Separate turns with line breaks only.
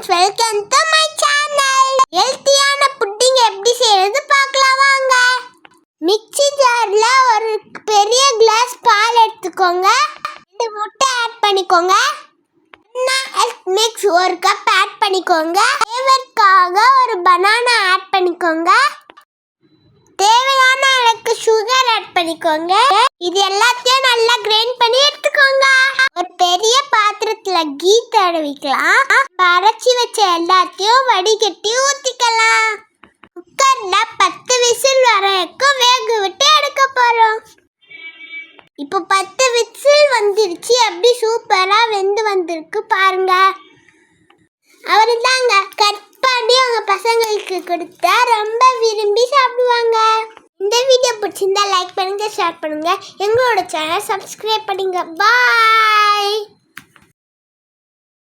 Friends, welcome to my channel. ஹெல்த்தியான pudding எப்படி செய்யறது பார்க்கலாம் வாங்க. மிக்ஸி ஜார்ல ஒரு பெரிய கிளாஸ் பால் எடுத்துக்கோங்க. 2 முட்டை ஆட் பண்ணிக்கோங்க. மிக்ஸ் 1 கப் ஆட் பண்ணிக்கோங்க. ஃப்ளேவர்க்காக ஒரு பனானா ஆட் பண்ணிக்கோங்க. தேவையான அளவுக்கு சுகர் ஆட் பண்ணிக்கோங்க. இது எல்லாத்தையும் நல்லா கிரைண்ட் பண்ணி எடுத்துக்கோங்க. ஒரு பெரிய பாத்திரத்துல கீ தடவிக்கலாம். அரைச்சி வச்ச எல்லாத்தையும் வடிகட்டி ஊத்திக்கலாம். குக்கர்ல 10 விசில் வரைக்கும் வேக விட்டு எடுக்க போறோம். இப்போ 10 விசில் வந்துருச்சு. அப்படி சூப்பரா வெந்து வந்திருக்கு பாருங்க. அவருதாங்க கட் பண்ணி உங்க பசங்களுக்கு கொடுத்தா ரொம்ப விரும்பி சாப்பிடுவாங்க. இந்த வீடியோ பிடிச்சிருந்தா லைக் பண்ணுங்க, ஷேர் பண்ணுங்க. எங்களோட சேனல் சப்ஸ்கிரைப் பண்ணுங்க. பாய்.